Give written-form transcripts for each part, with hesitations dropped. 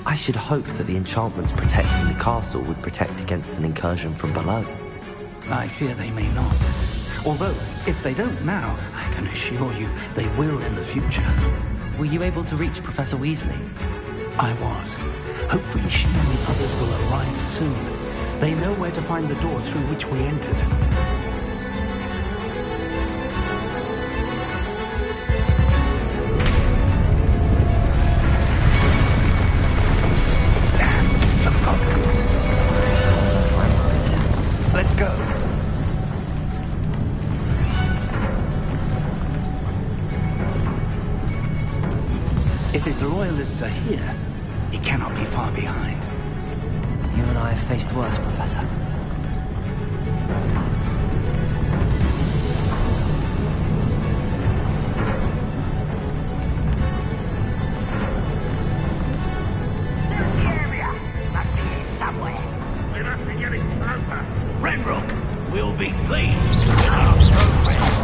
I should hope that the enchantments protecting the castle would protect against an incursion from below. I fear they may not. Although, if they don't now, I can assure you they will in the future. Were you able to reach Professor Weasley? I was. Hopefully she and the others will arrive soon. They know where to find the door through which we entered. Let's go. If his loyalists are here, he cannot be far behind. You and I have faced worse, Professor. There's the area. Must be here somewhere. We must be getting closer. Renrock will be pleased with our progress.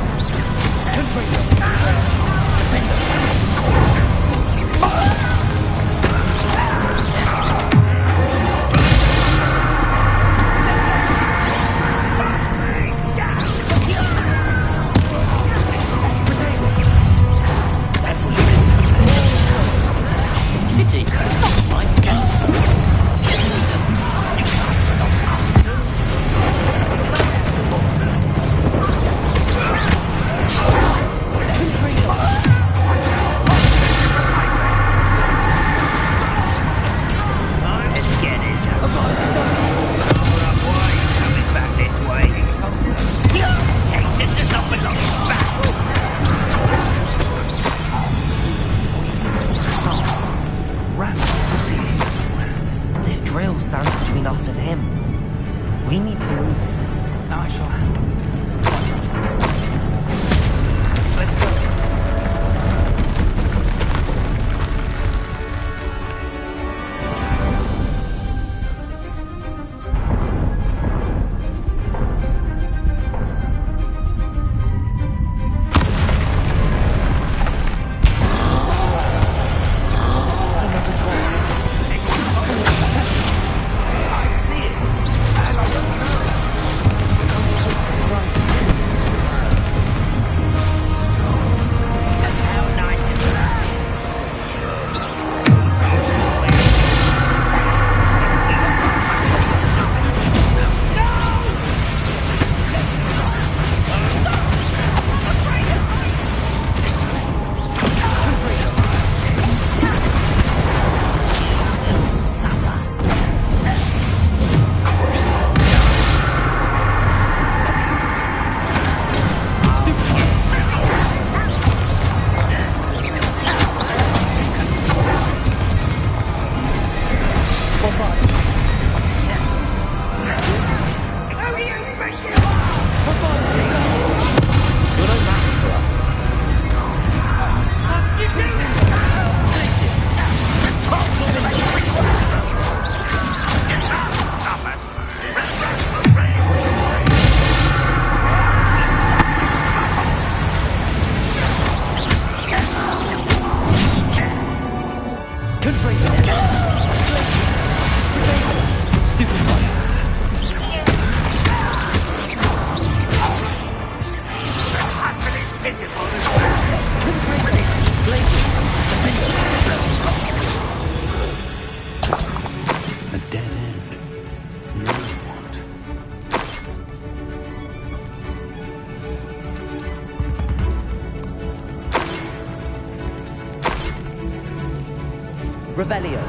Revelio.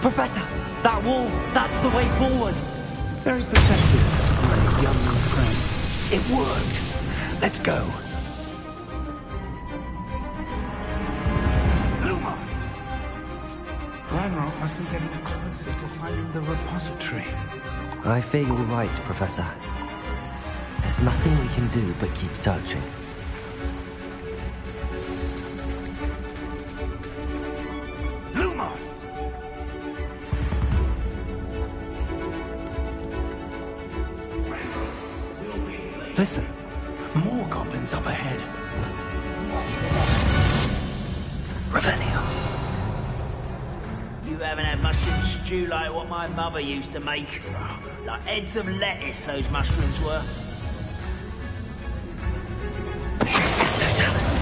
Professor, that wall, that's the way forward. Very perceptive, my young friend. It worked. Let's go. Lumos! Ranrock must be getting closer to finding the repository. I fear you're right, Professor. There's nothing we can do but keep searching. Listen, more goblins up ahead. Revelio. haven't had mushroom stew like what my mother used to make. Like heads of lettuce, those mushrooms were. It's the students!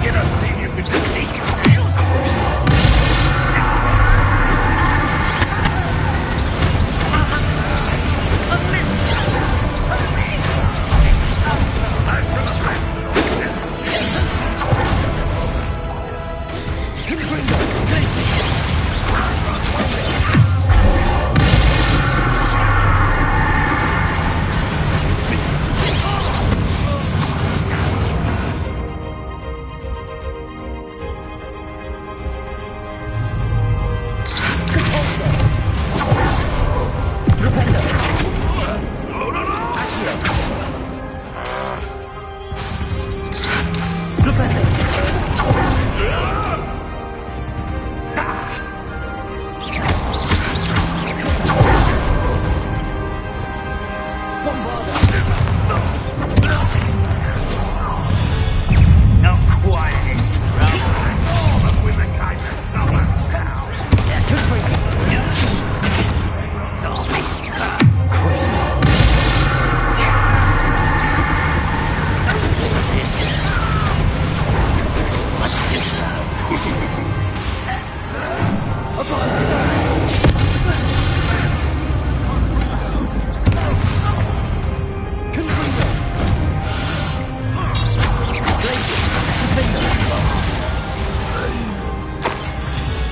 You don't think you could sneak?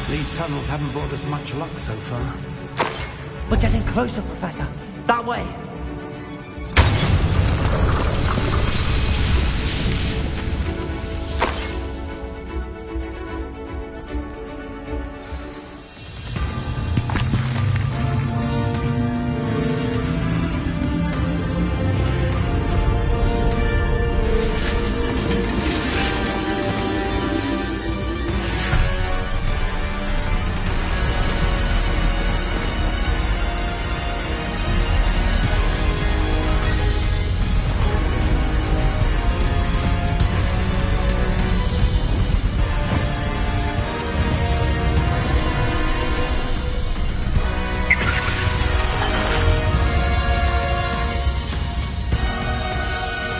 These tunnels haven't brought us much luck so far. We're getting closer, Professor. That way.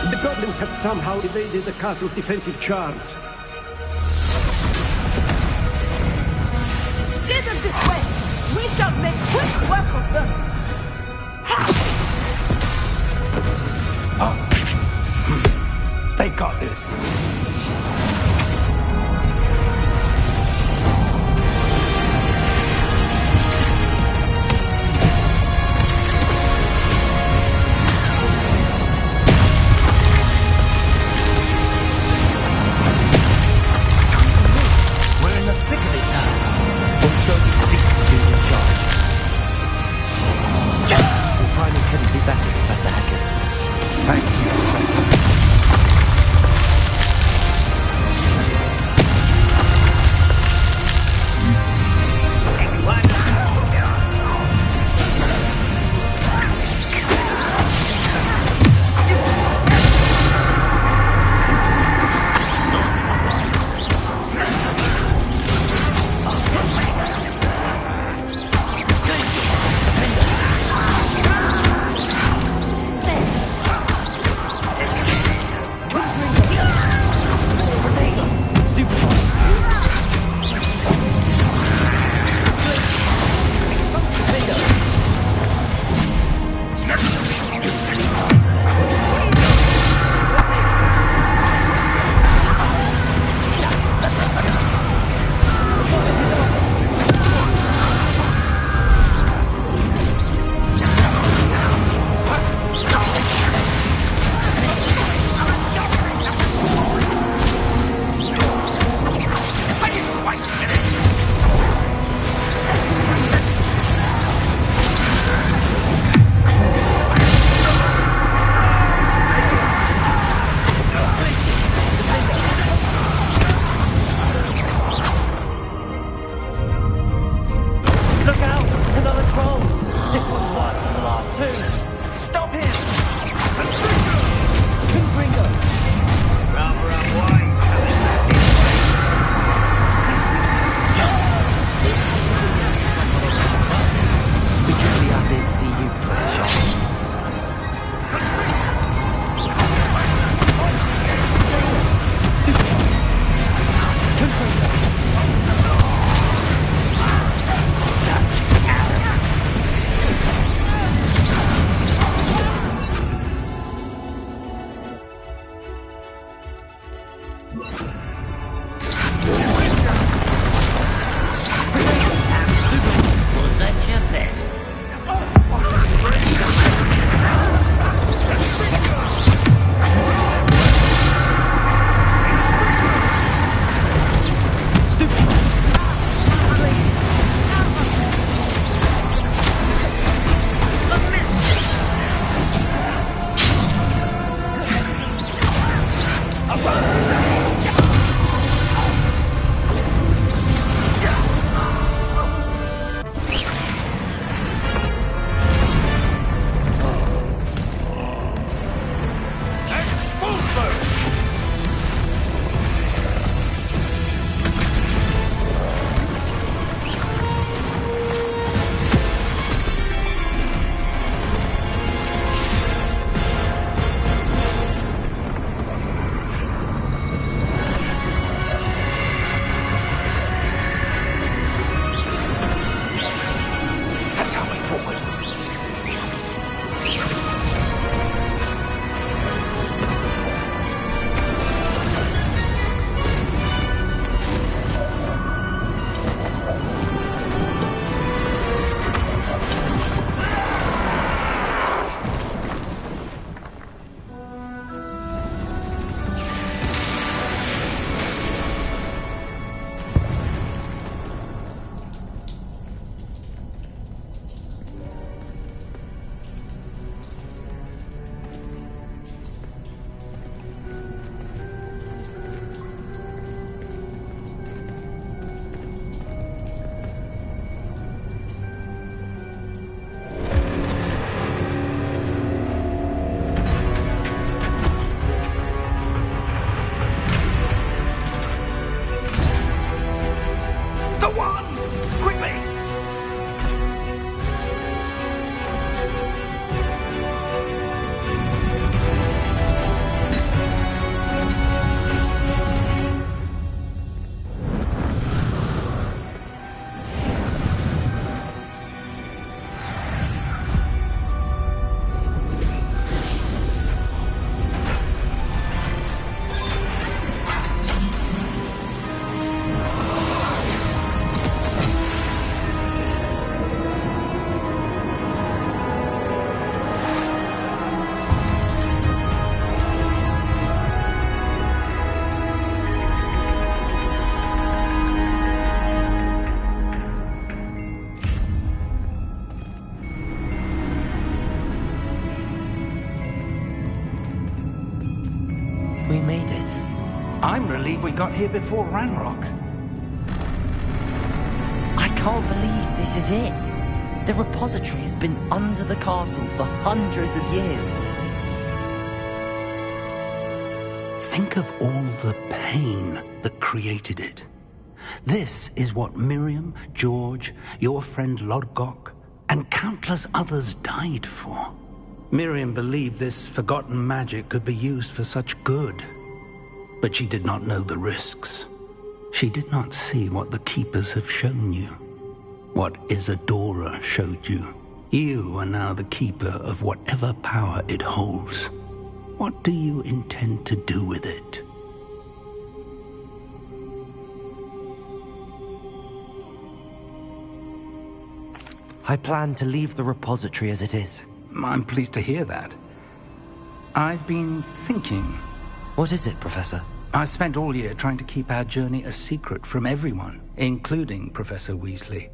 The goblins have somehow evaded the castle's defensive charms. Steer them this way! We shall make quick work of them! They got this. I'm relieved we got here before Ranrock. I can't believe this is it. The repository has been under the castle for hundreds of years. Think of all the pain that created it. This is what Miriam, George, your friend Lodgok, and countless others died for. Miriam believed this forgotten magic could be used for such good. But she did not know the risks. She did not see what the Keepers have shown you. What Isadora showed you. You are now the Keeper of whatever power it holds. What do you intend to do with it? I plan to leave the repository as it is. I'm pleased to hear that. I've been thinking. What is it, Professor? I spent all year trying to keep our journey a secret from everyone, including Professor Weasley.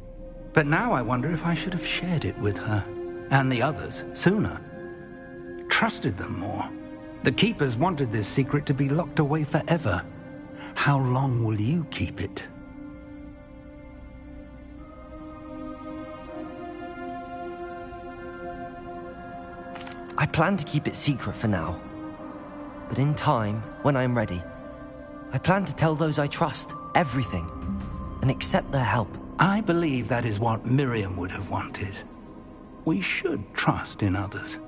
But now I wonder if I should have shared it with her, and the others, sooner. Trusted them more. The Keepers wanted this secret to be locked away forever. How long will you keep it? I plan to keep it secret for now. But in time, when I'm ready, I plan to tell those I trust everything and accept their help. I believe that is what Miriam would have wanted. We should trust in others.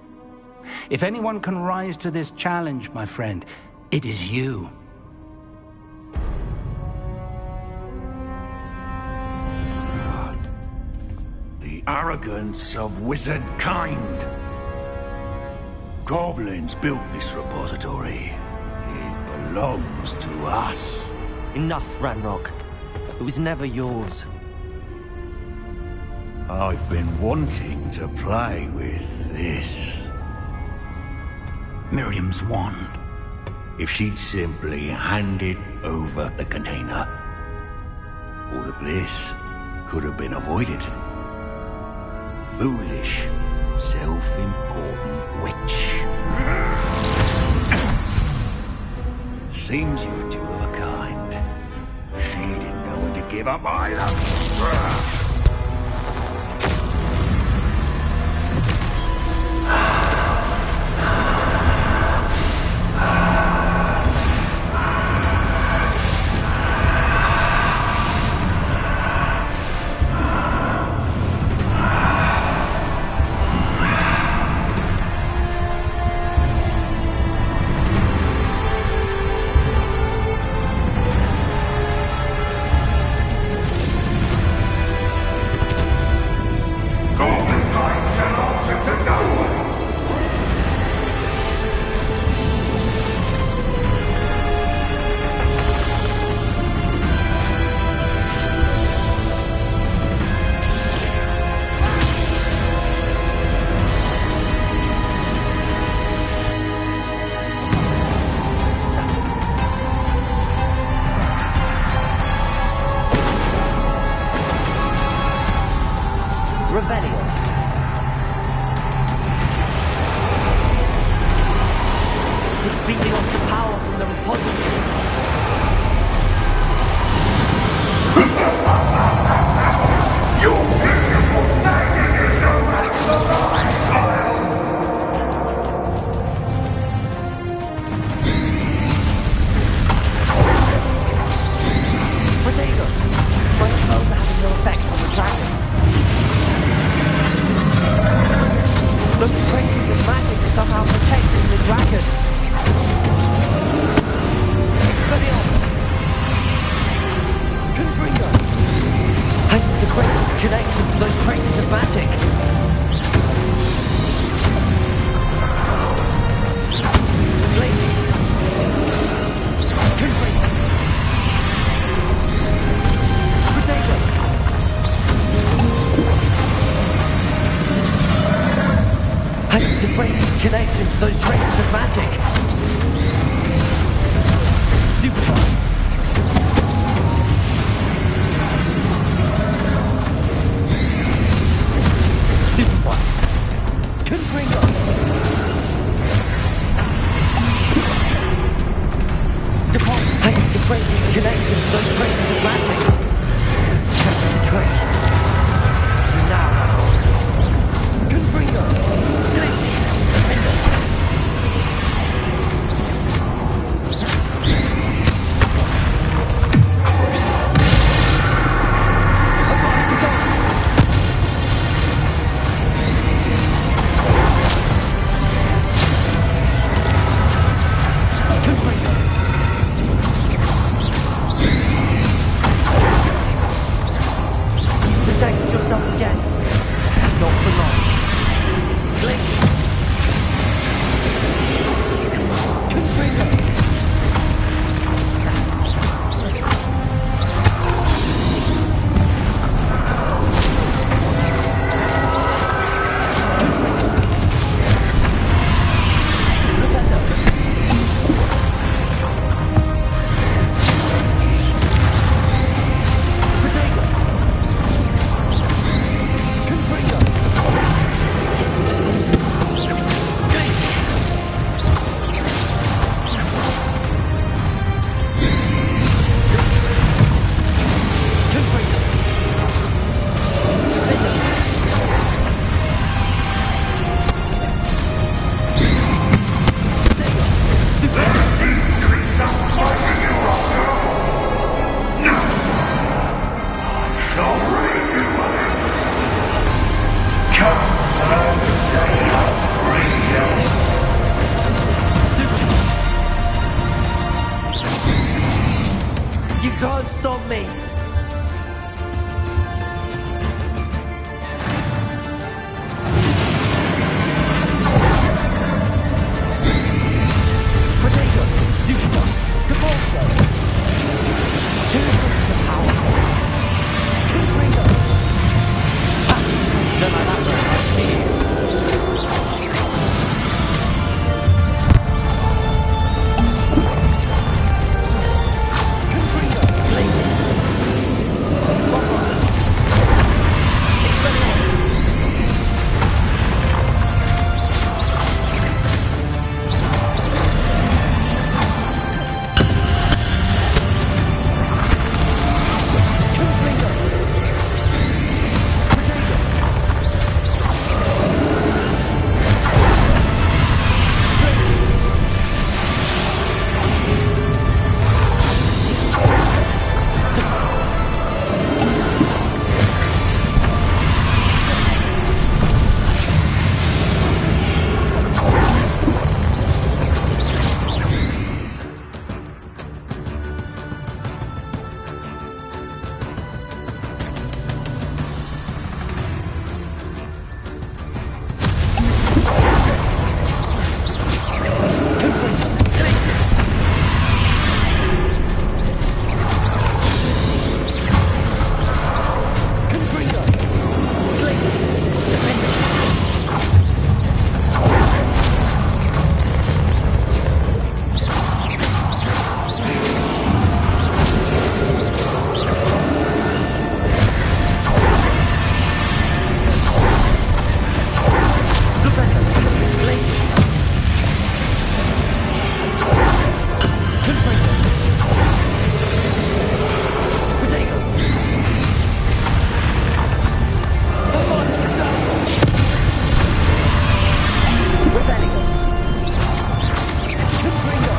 If anyone can rise to this challenge, my friend, it is you. The arrogance of wizard kind. Goblins built this repository. It belongs to us. Enough, Ranrock. It was never yours. I've been wanting to play with this. Miriam's wand. If she'd simply handed over the container, all of this could have been avoided. Foolish, self-important witch. Seems you're two of a kind. She didn't know when to give up either. Connection to those traces of magic. Stupefy. Stupefy. Confringo. Depart. Confringo. Glacius. Confringo. Protego. Rebellion. Confringo.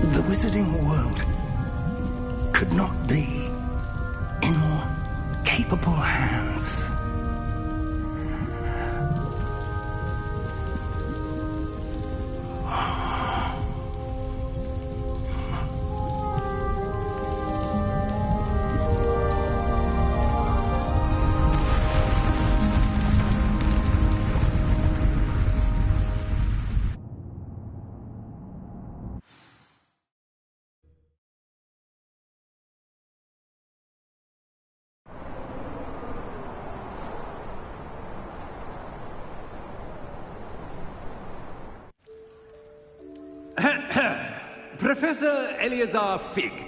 The wizarding world could not be in more capable hands. Professor Eleazar Fig.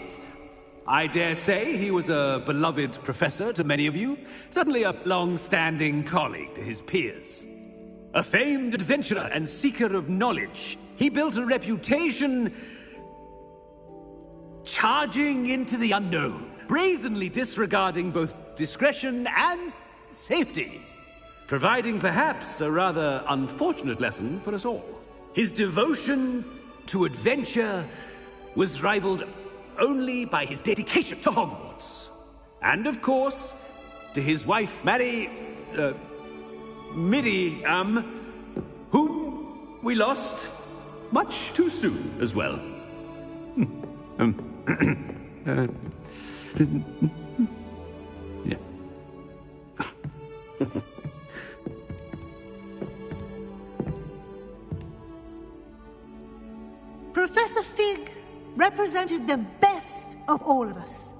I dare say he was a beloved professor to many of you, certainly a long-standing colleague to his peers. A famed adventurer and seeker of knowledge, he built a reputation charging into the unknown, brazenly disregarding both discretion and safety, providing perhaps a rather unfortunate lesson for us all. His devotion to adventure was rivaled only by his dedication to Hogwarts. And of course, to his wife, Middy, whom we lost much too soon as well. Yeah. Professor Fig represented the best of all of us.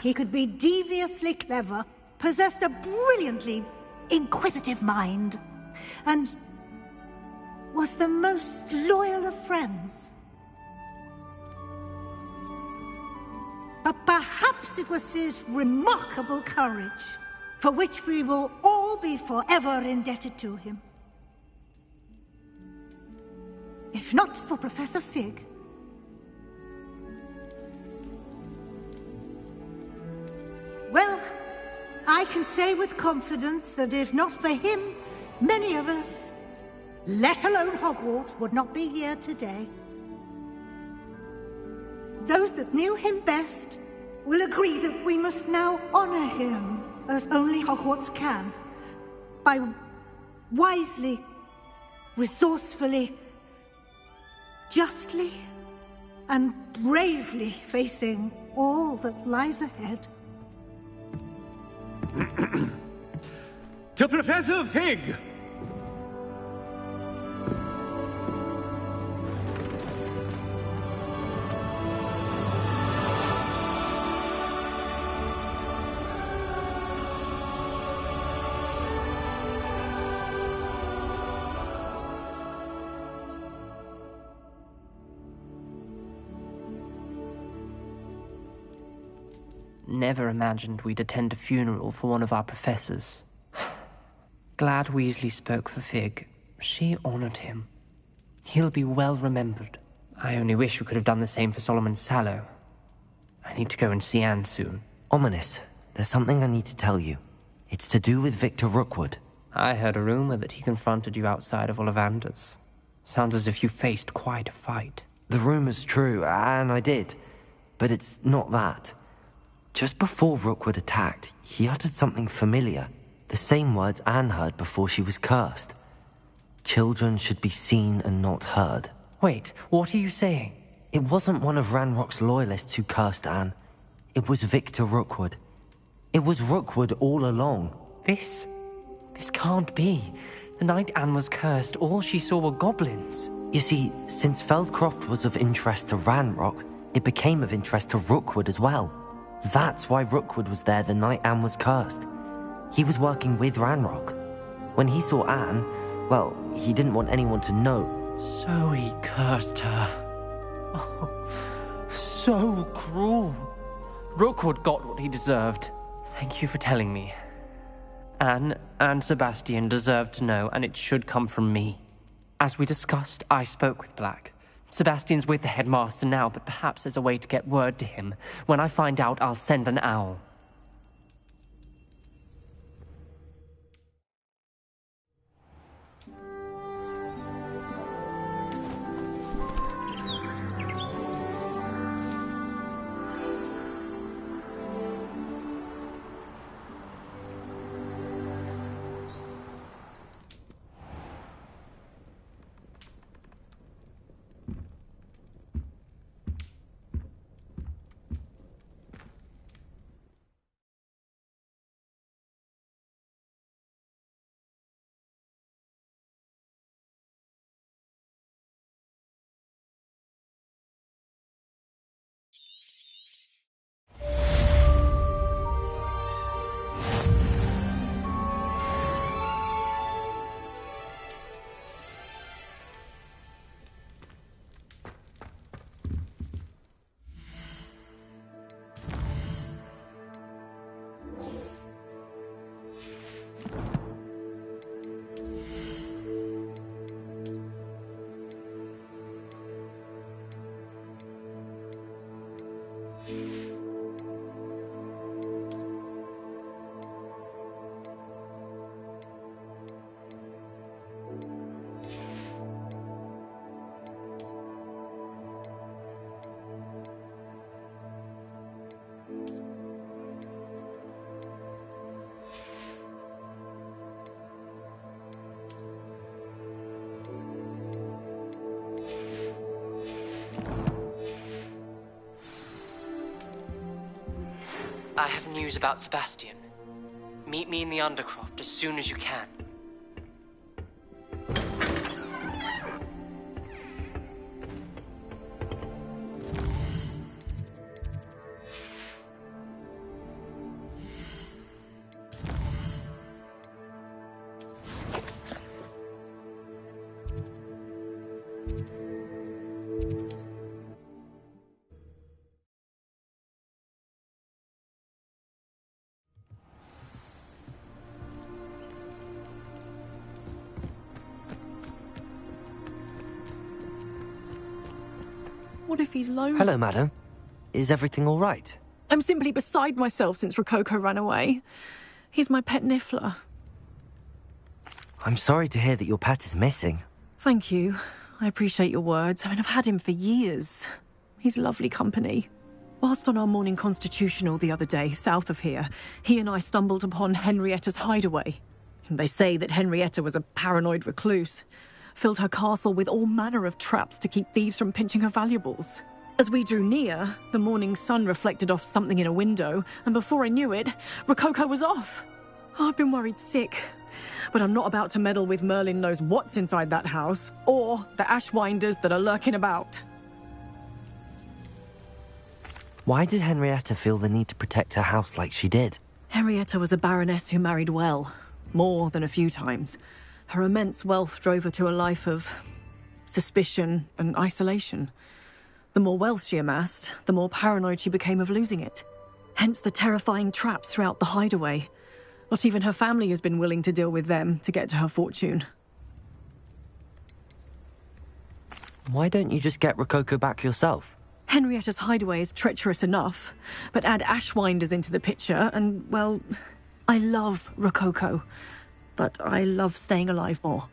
He could be deviously clever, possessed a brilliantly inquisitive mind, and was the most loyal of friends. But perhaps it was his remarkable courage, for which we will all be forever indebted to him. If not for Professor Fig, well, I can say with confidence that if not for him, many of us, let alone Hogwarts, would not be here today. Those that knew him best will agree that we must now honor him as only Hogwarts can, by wisely, resourcefully, justly and bravely facing all that lies ahead. To Professor Fig! Never imagined we'd attend a funeral for one of our professors. Glad Weasley spoke for Fig. She honored him. He'll be well remembered. I only wish we could have done the same for Solomon Sallow. I need to go and see Anne soon. Ominous, there's something I need to tell you. It's to do with Victor Rookwood. I heard a rumor that he confronted you outside of Ollivander's. Sounds as if you faced quite a fight. The rumor's true, and I did. But it's not that. Just before Rookwood attacked, he uttered something familiar. The same words Anne heard before she was cursed. Children should be seen and not heard. Wait, what are you saying? It wasn't one of Ranrock's loyalists who cursed Anne. It was Victor Rookwood. It was Rookwood all along. This can't be. The night Anne was cursed, all she saw were goblins. You see, since Feldcroft was of interest to Ranrock, it became of interest to Rookwood as well. That's why Rookwood was there the night Anne was cursed. He was working with Ranrock. When he saw Anne, well, he didn't want anyone to know. So he cursed her. Oh, so cruel. Rookwood got what he deserved. Thank you for telling me. Anne and Sebastian deserve to know, and it should come from me. As we discussed, I spoke with Black. Sebastian's with the headmaster now, but perhaps there's a way to get word to him. When I find out, I'll send an owl. I have news about Sebastian. Meet me in the Undercroft as soon as you can. What if he's lonely? Hello, madam. Is everything all right? I'm simply beside myself since Rococo ran away. He's my pet Niffler. I'm sorry to hear that your pet is missing. Thank you. I appreciate your words. I mean, I've had him for years. He's lovely company. Whilst on our morning constitutional the other day, south of here, he and I stumbled upon Henrietta's hideaway. They say that Henrietta was a paranoid recluse. Filled her castle with all manner of traps to keep thieves from pinching her valuables. As we drew near, the morning sun reflected off something in a window, and before I knew it, Rococo was off. I've been worried sick, but I'm not about to meddle with Merlin knows what's inside that house, or the Ashwinders that are lurking about. Why did Henrietta feel the need to protect her house like she did? Henrietta was a baroness who married well, more than a few times. Her immense wealth drove her to a life of suspicion and isolation. The more wealth she amassed, the more paranoid she became of losing it. Hence the terrifying traps throughout the hideaway. Not even her family has been willing to deal with them to get to her fortune. Why don't you just get Rococo back yourself? Henrietta's hideaway is treacherous enough, but add Ashwinders into the picture and, well, I love Rococo. But I love staying alive more.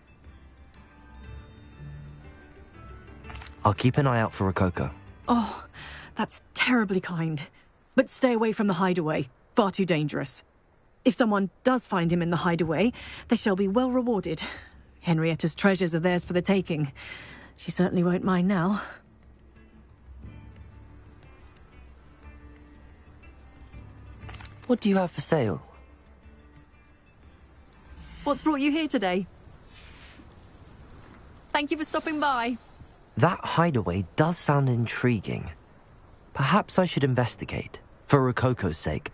I'll keep an eye out for Rococo. Oh, that's terribly kind. But stay away from the hideaway. Far too dangerous. If someone does find him in the hideaway, they shall be well rewarded. Henrietta's treasures are theirs for the taking. She certainly won't mind now. What do you have for sale? What's brought you here today? Thank you for stopping by. That hideaway does sound intriguing. Perhaps I should investigate, for Rococo's sake.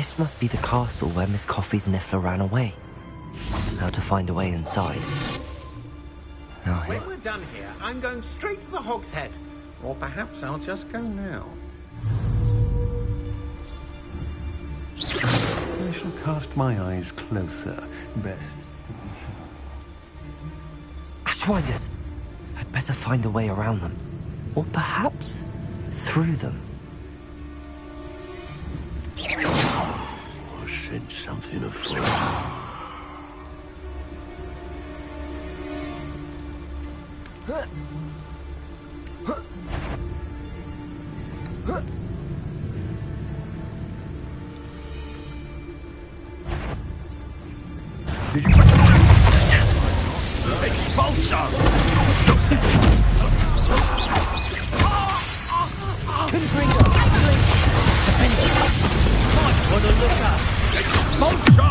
This must be the castle where Miss Coffee's Niffler ran away. Now to find a way inside. Now here. When we're done here, I'm going straight to the Hog's Head. Or perhaps I'll just go now. I shall cast my eyes closer. Best. Ashwinders! I'd better find a way around them. Or perhaps through them. I sense something afoot. Did you expulso? Confringo! Might want to look up. Expulso!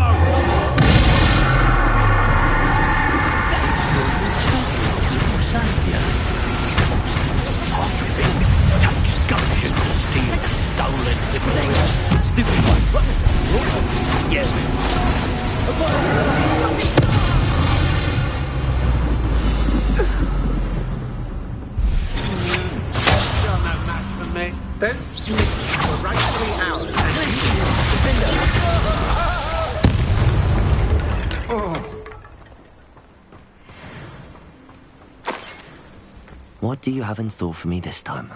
Takes gumption to steal stolen things. Stupid one. Yeah. You're no match for me. Don't sneak for right 3 hours. What do you have in store for me this time?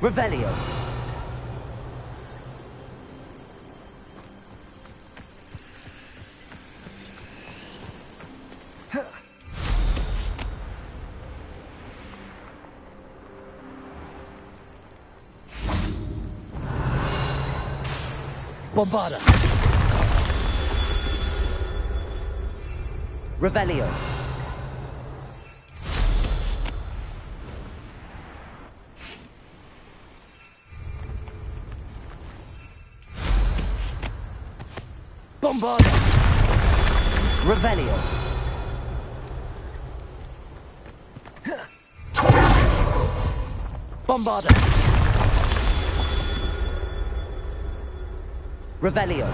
Revelio. Bombarda. Revelio. Bombarda. Revelio. Bombarda. Revelio.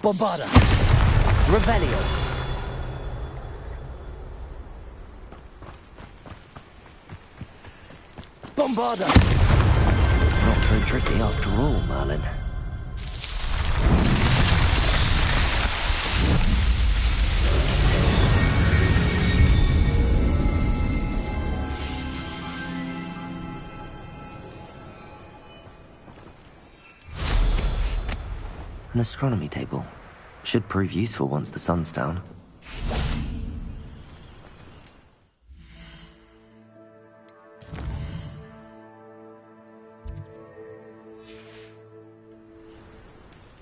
Bombarda. Revelio. Bombarda. Not so tricky after all, Merlin. An astronomy table. Should prove useful once the sun's down.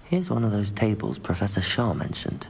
Here's one of those tables Professor Shah mentioned.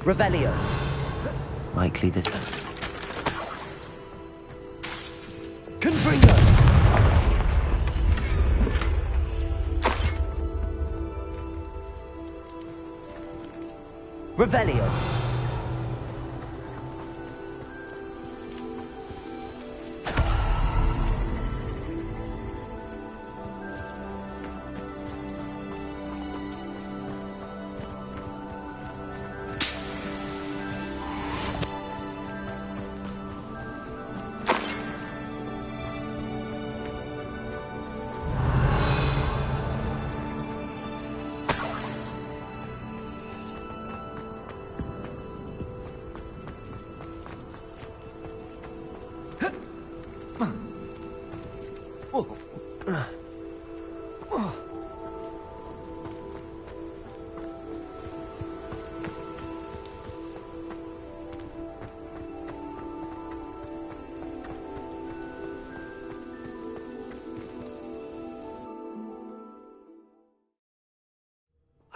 Revelio. Likely this time. Confringo. Revelio. I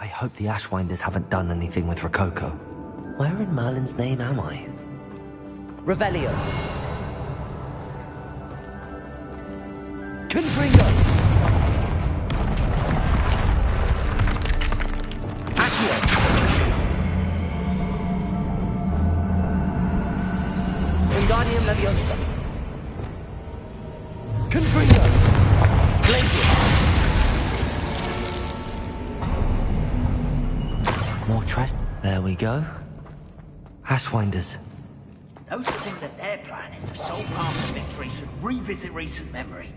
hope the Ashwinders haven't done anything with Rococo. Where in Merlin's name am I? Revelio! Confringo! Accio! Wingardium Leviosa! Confringo! Glacier! More treasure. There we go. Ashwinders. Those who think that their plan is the sole path to victory should revisit recent memory.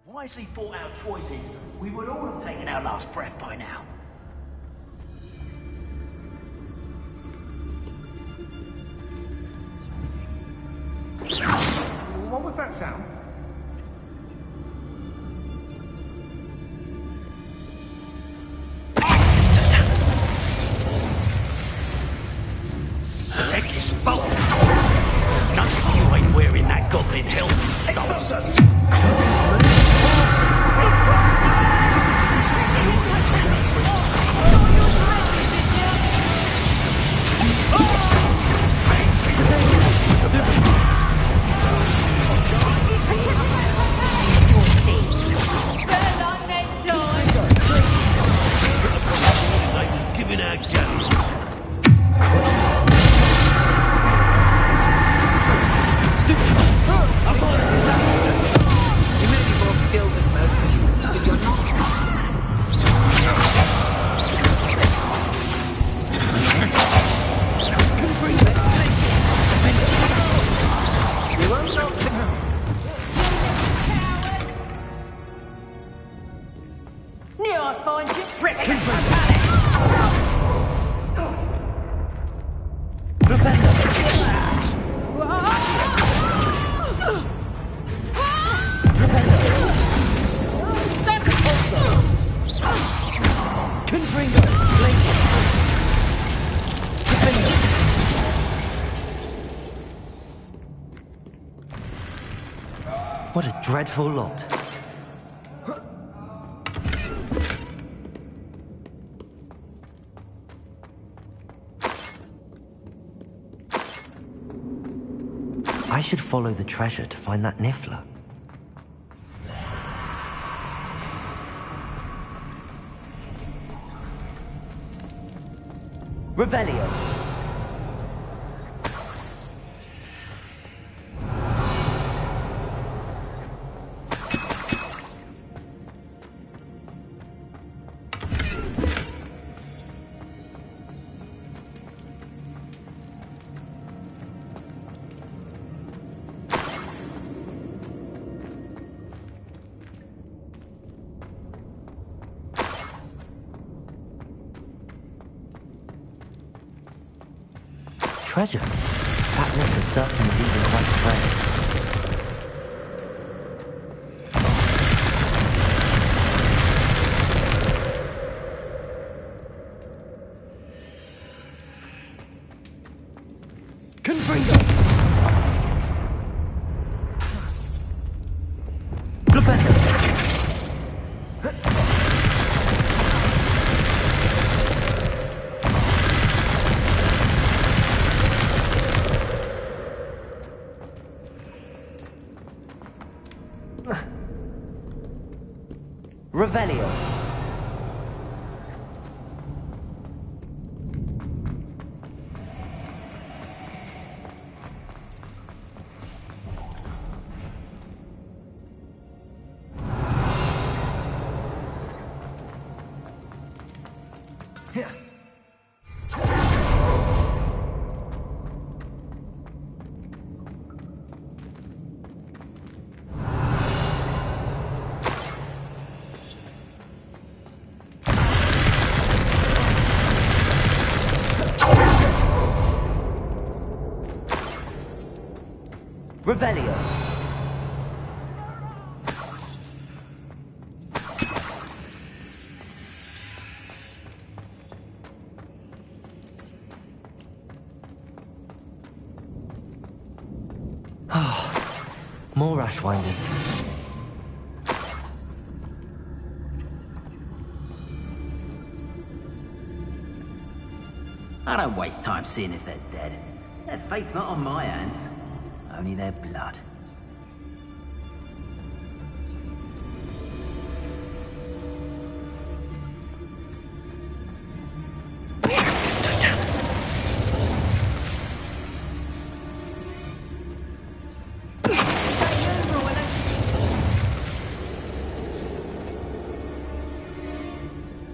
For wisely thought out choices, we would all have taken our last breath by now. What was that sound? Expulse! None of you ain't wearing that goblin helmet. Giving our challenge. Knew I'd find you. What a dreadful lot. I should follow the treasure to find that Niffler. Revelio. Treasure? That Niffler certainly leaving quite a trail. Confringo! Flipendo! Revelio. Revelio. More Ashwinders. I don't waste time seeing if they're dead. Their fate's not on my hands. Only their blood.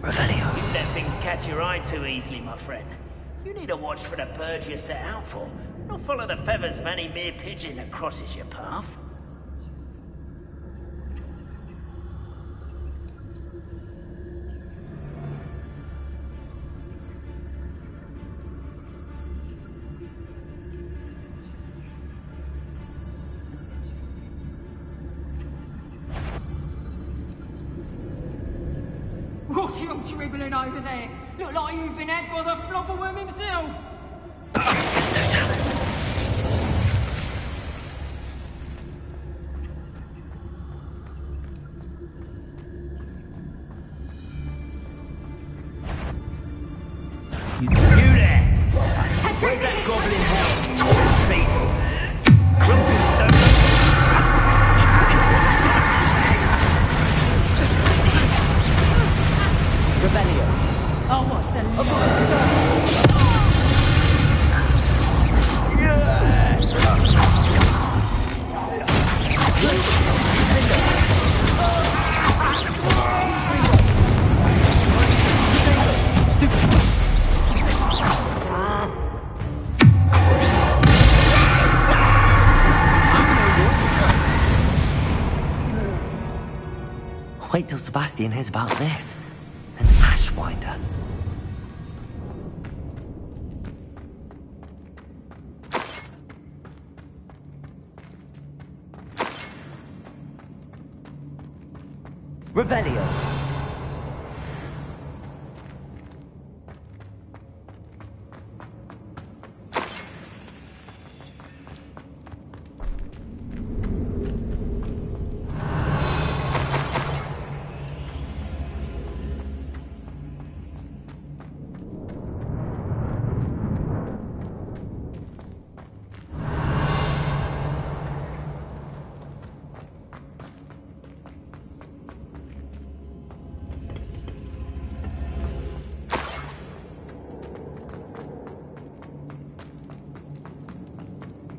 Revelio. You let things catch your eye too easily, my friend. You need to watch for the bird you're set out for, not follow the feathers of any mere pigeon that crosses your path. What are you dribbling over there? Look like you've been had by the flopperworm himself. You there! Where's that goblin hell? Thief! Rumpus don't... Revelio. Oh, what's the Wait till Sebastian hears about this. An Ashwinder. Revelio.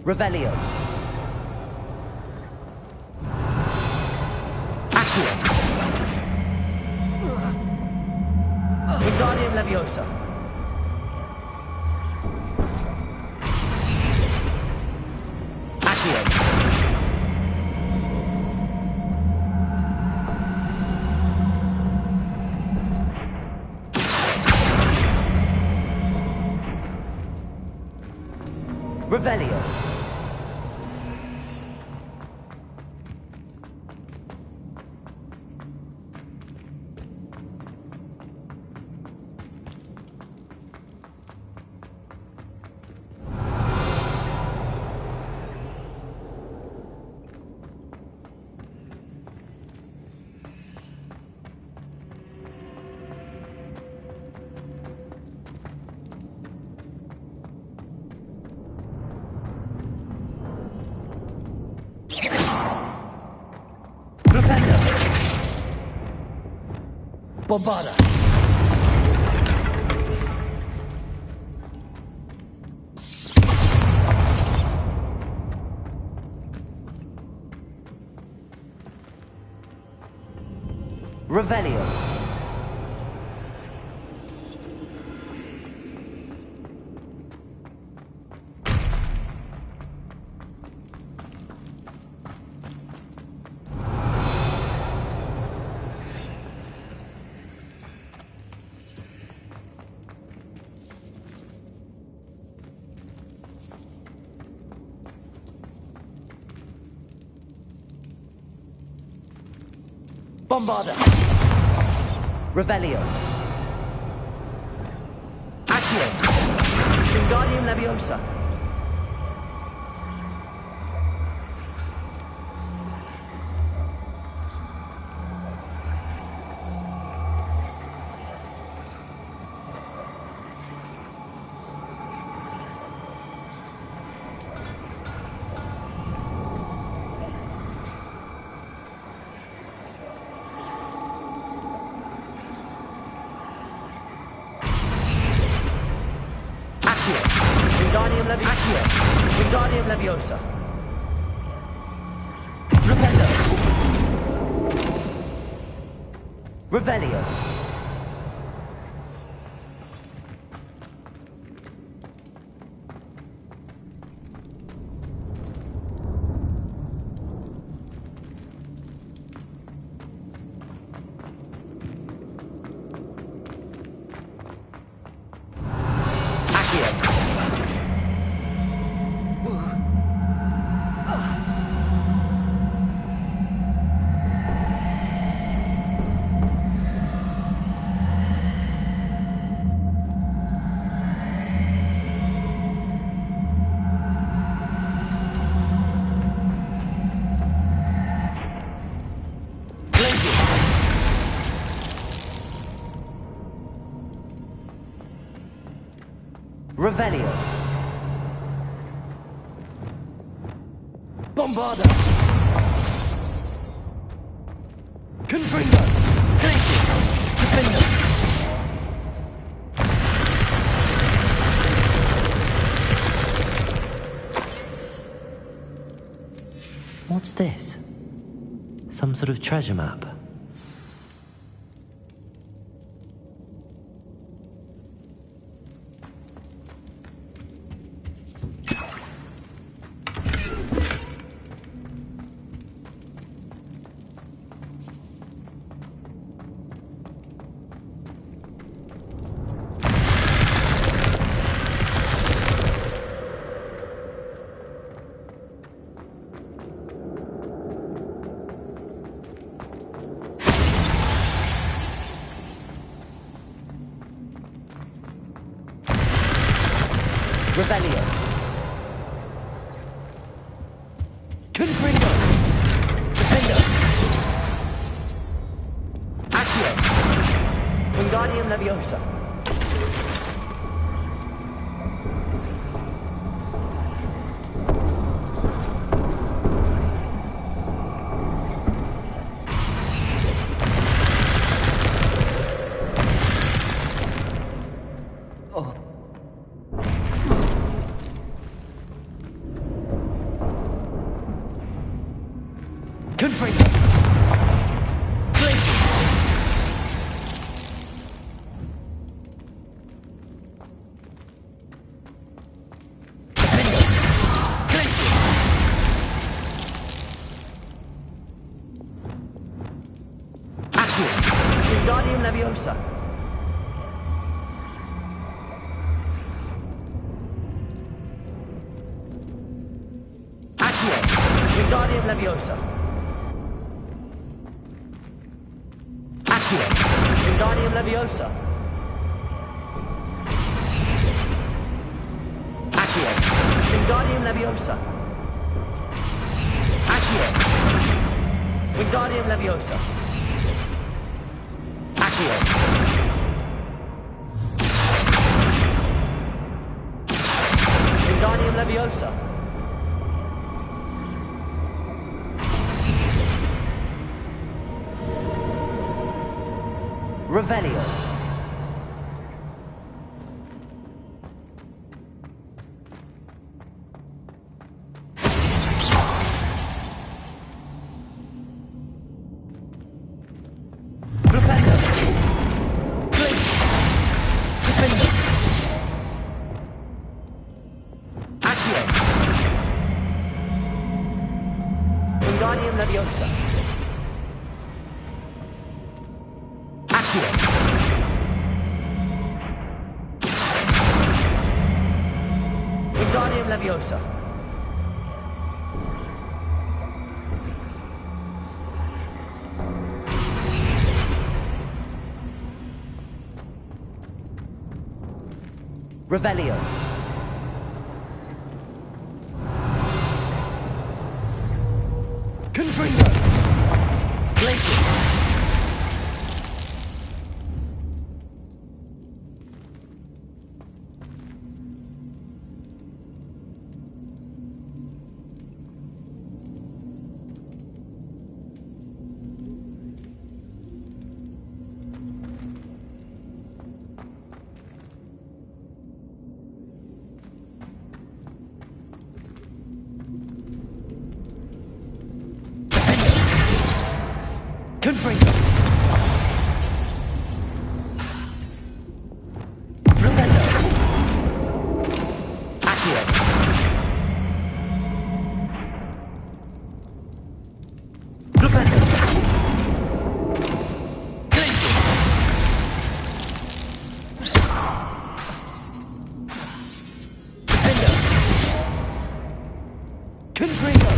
Revelio. Accio. Wingardium Leviosa. Accio. Revelio. Bombada. Revelio. Bombada. Revelio. Accio. Wingardium Leviosa. Leviosa. Flipendo. Revelio. Revelio. Bombarda. Confringo. Glacius. Defender. What's this? Some sort of treasure map? Revelio. Confringo. Defender. Accio. Wingardium Leviosa. Confringo. Glacius. Defender. Glacius. Accio. Wingardium Leviosa. Accio. Wingardium Leviosa. Wingardium Leviosa. Accio. Wingardium Leviosa. Accio. Wingardium Leviosa. Accio. Wingardium Leviosa. Revelio. Flipendo. Glacius. Defender. Accio. Wingardium Leviosa. Accio. Wingardium Leviosa. Revelio. Confringo. Glacius. Confringo! Flipendo! Accio! Flipendo! Glacial! Defendo! Confringo!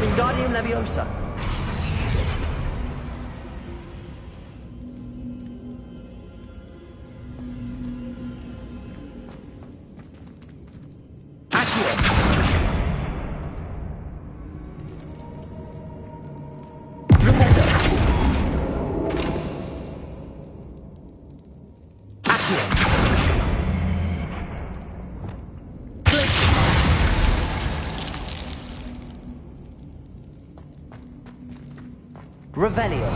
Wingardium Leviosa. Accio. Flipendo. Accio. Revelio.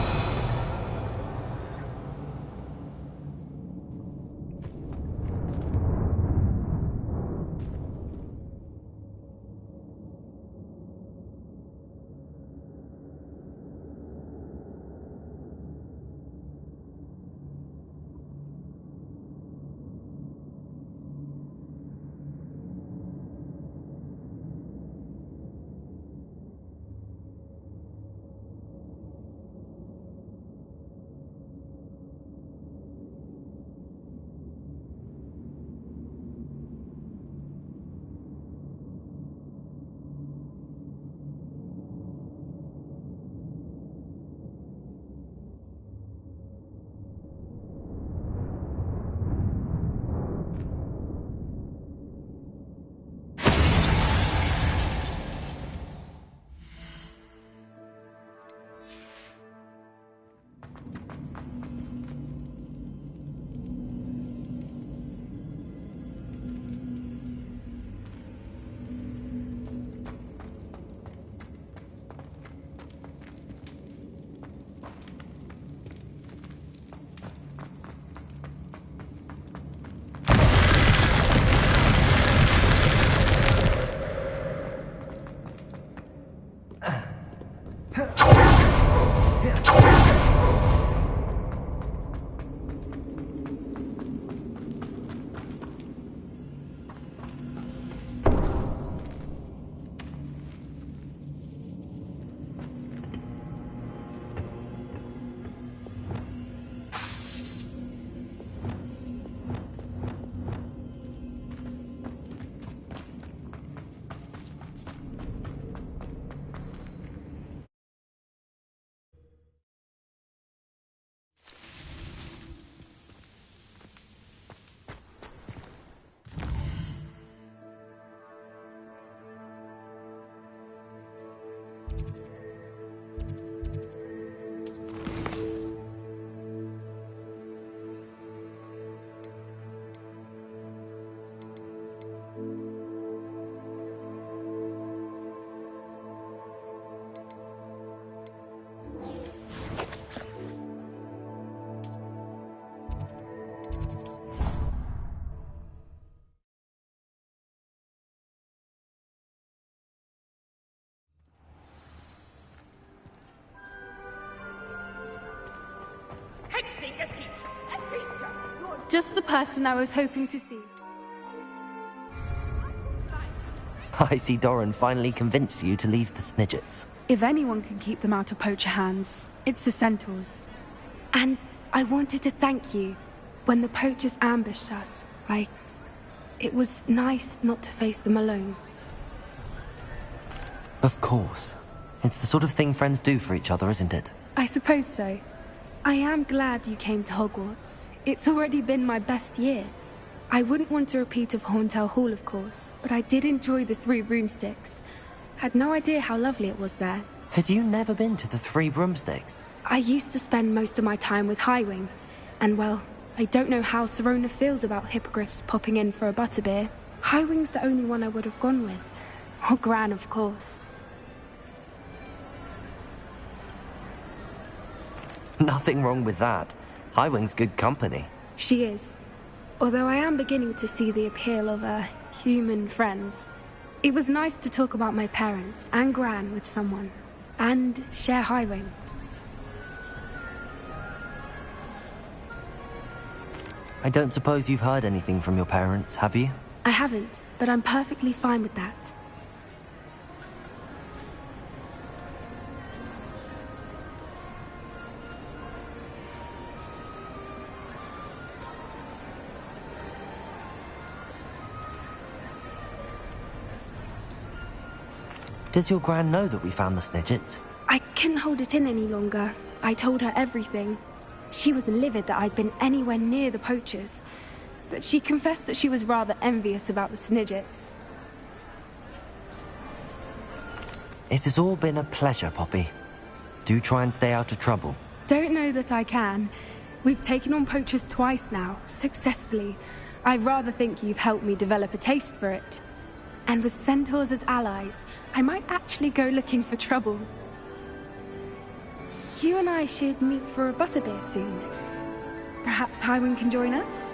Just the person I was hoping to see. I see Doran finally convinced you to leave the Snidgets. If anyone can keep them out of poacher hands, it's the centaurs. And I wanted to thank you. When the poachers ambushed us, it was nice not to face them alone. Of course. It's the sort of thing friends do for each other, isn't it? I suppose so. I am glad you came to Hogwarts. It's already been my best year. I wouldn't want a repeat of Horntail Hall, of course, but I did enjoy the Three Broomsticks. Had no idea how lovely it was there. Had you never been to the Three Broomsticks? I used to spend most of my time with Highwing, and well, I don't know how Serona feels about hippogriffs popping in for a butterbeer. Highwing's the only one I would have gone with. Or Gran, of course. Nothing wrong with that. Highwing's good company. She is. Although I am beginning to see the appeal of human friends. It was nice to talk about my parents and Gran with someone. And share Highwing. I don't suppose you've heard anything from your parents, have you? I haven't, but I'm perfectly fine with that. Does your Gran know that we found the Snidgets? I couldn't hold it in any longer. I told her everything. She was livid that I'd been anywhere near the poachers, but she confessed that she was rather envious about the Snidgets. It has all been a pleasure, Poppy. Do try and stay out of trouble. Don't know that I can. We've taken on poachers twice now, successfully. I rather think you've helped me develop a taste for it. And with centaurs as allies, I might actually go looking for trouble. You and I should meet for a butterbeer soon. Perhaps Highwing can join us?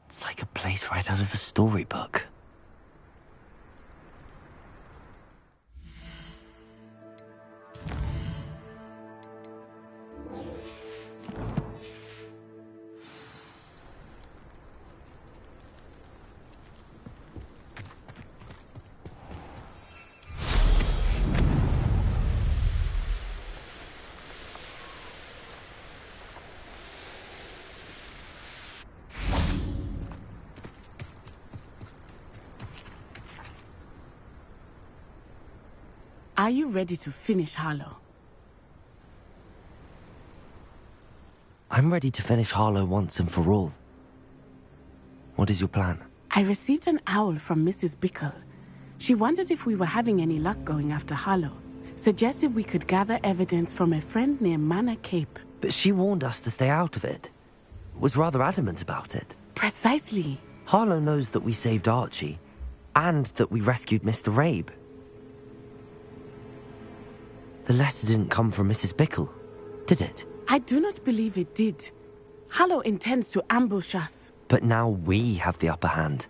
It's like a place right out of a storybook. Are you ready to finish Harlow? I'm ready to finish Harlow once and for all. What is your plan? I received an owl from Mrs. Bickle. She wondered if we were having any luck going after Harlow. Suggested we could gather evidence from a friend near Manor Cape. But she warned us to stay out of it. Was rather adamant about it. Precisely. Harlow knows that we saved Archie, and that we rescued Mr. Rabe. The letter didn't come from Mrs. Bickle, did it? I do not believe it did. Harlow intends to ambush us. But now we have the upper hand.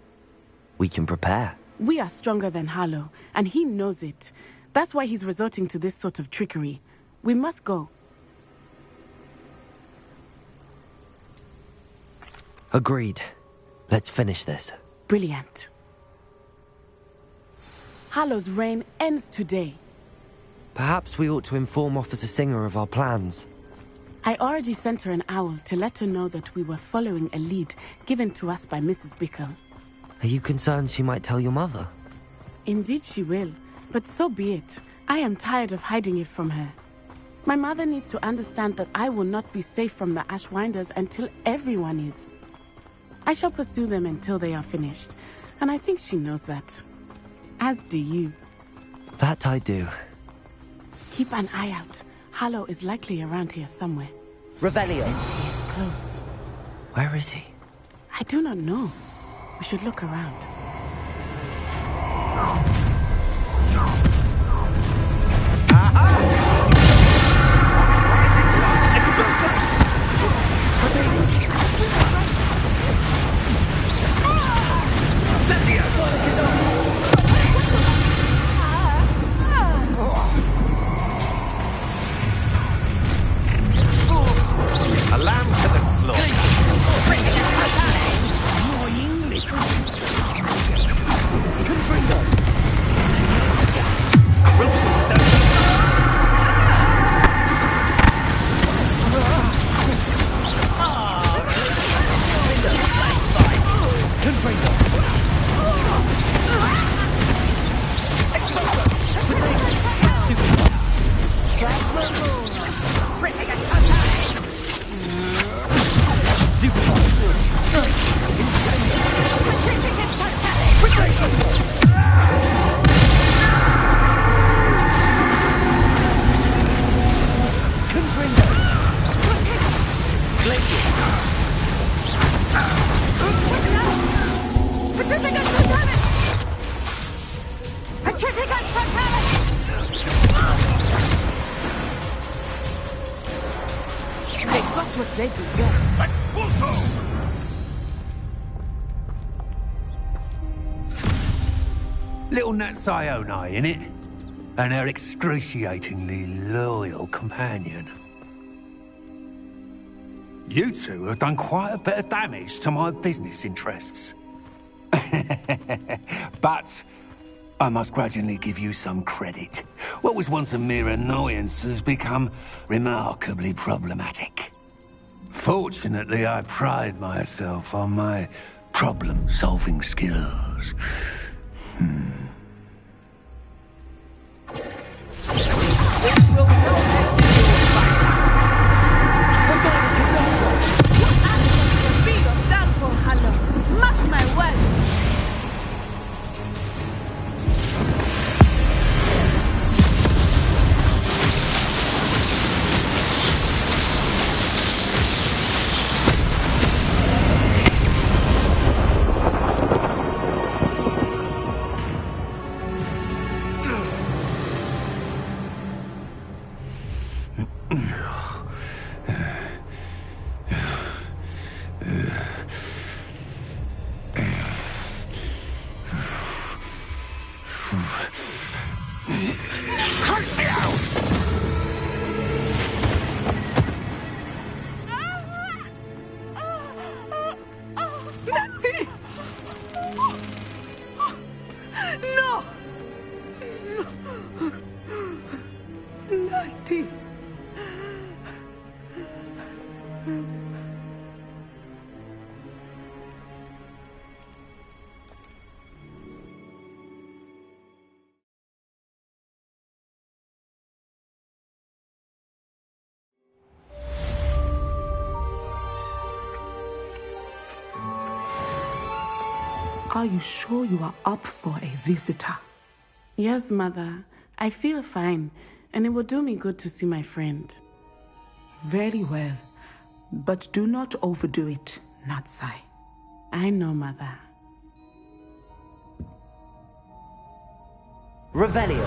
We can prepare. We are stronger than Harlow, and he knows it. That's why he's resorting to this sort of trickery. We must go. Agreed. Let's finish this. Brilliant. Harlow's reign ends today. Perhaps we ought to inform Officer Singer of our plans. I already sent her an owl to let her know that we were following a lead given to us by Mrs. Bickle. Are you concerned she might tell your mother? Indeed she will, but so be it. I am tired of hiding it from her. My mother needs to understand that I will not be safe from the Ashwinders until everyone is. I shall pursue them until they are finished, and I think she knows that. As do you. That I do. Keep an eye out. Harlow is likely around here somewhere. Revelio. Since he is close. Where is he? I do not know. We should look around. A lamb to the slaughter. Confringo! That's what they deserve. Expulso! Little Natsione, innit? And her excruciatingly loyal companion. You two have done quite a bit of damage to my business interests. But I must grudgingly give you some credit. What was once a mere annoyance has become remarkably problematic. Fortunately, I pride myself on my problem-solving skills. Mark my words. Are you sure you are up for a visitor? Yes, Mother. I feel fine, and it will do me good to see my friend. Very well. But do not overdo it, Natsai. I know, Mother. Revelio.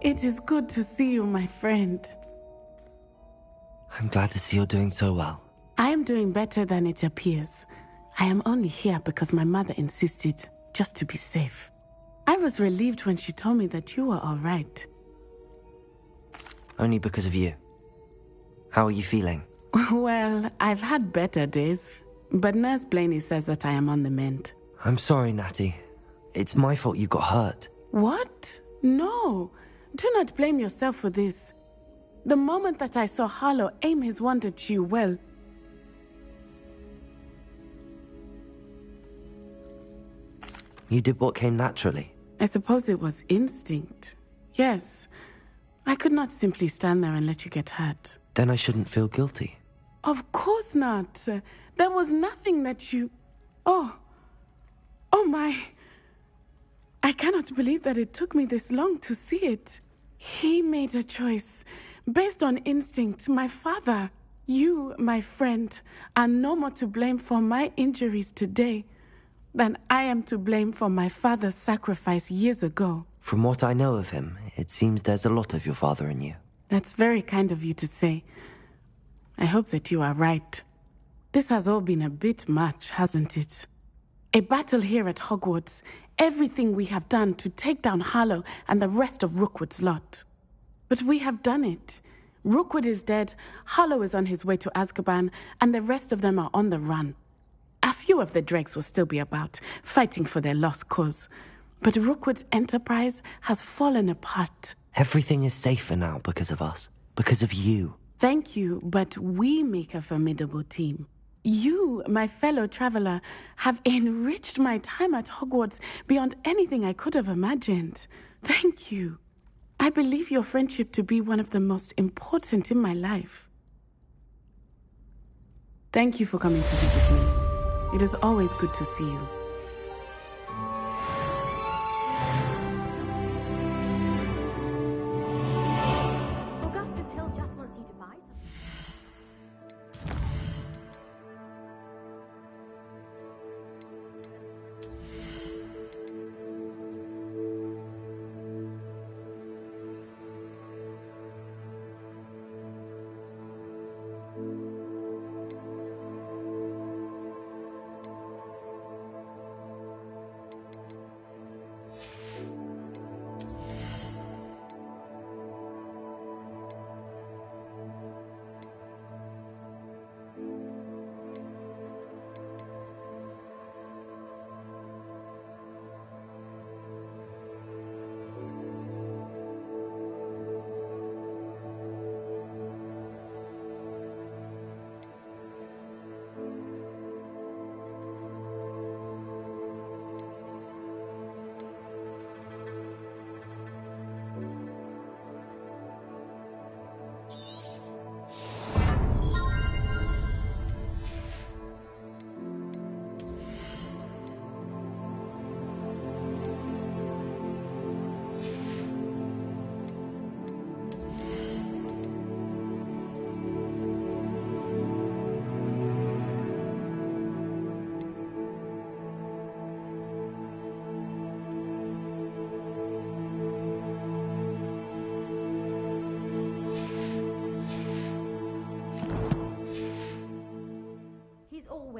It is good to see you, my friend. I'm glad to see you're doing so well. I am doing better than it appears. I am only here because my mother insisted, just to be safe. I was relieved when she told me that you were all right. Only because of you. How are you feeling? Well, I've had better days, but Nurse Blaney says that I am on the mend. I'm sorry, Natty. It's my fault you got hurt. What? No. Do not blame yourself for this. The moment that I saw Harlow aim his wand at you, well... You did what came naturally. I suppose it was instinct. Yes. I could not simply stand there and let you get hurt. Then I shouldn't feel guilty. Of course not. There was nothing that you... Oh my... I cannot believe that it took me this long to see it. He made a choice. Based on instinct, my father, you, my friend, are no more to blame for my injuries today than I am to blame for my father's sacrifice years ago. From what I know of him, it seems there's a lot of your father in you. That's very kind of you to say. I hope that you are right. This has all been a bit much, hasn't it? A battle here at Hogwarts, everything we have done to take down Harlow and the rest of Rookwood's lot. But we have done it. Rookwood is dead, Harlow is on his way to Azkaban, and the rest of them are on the run. A few of the dregs will still be about, fighting for their lost cause. But Rookwood's enterprise has fallen apart. Everything is safer now because of us. Because of you. Thank you, but we make a formidable team. You, my fellow traveler, have enriched my time at Hogwarts beyond anything I could have imagined. Thank you. I believe your friendship to be one of the most important in my life. Thank you for coming to visit me. It is always good to see you.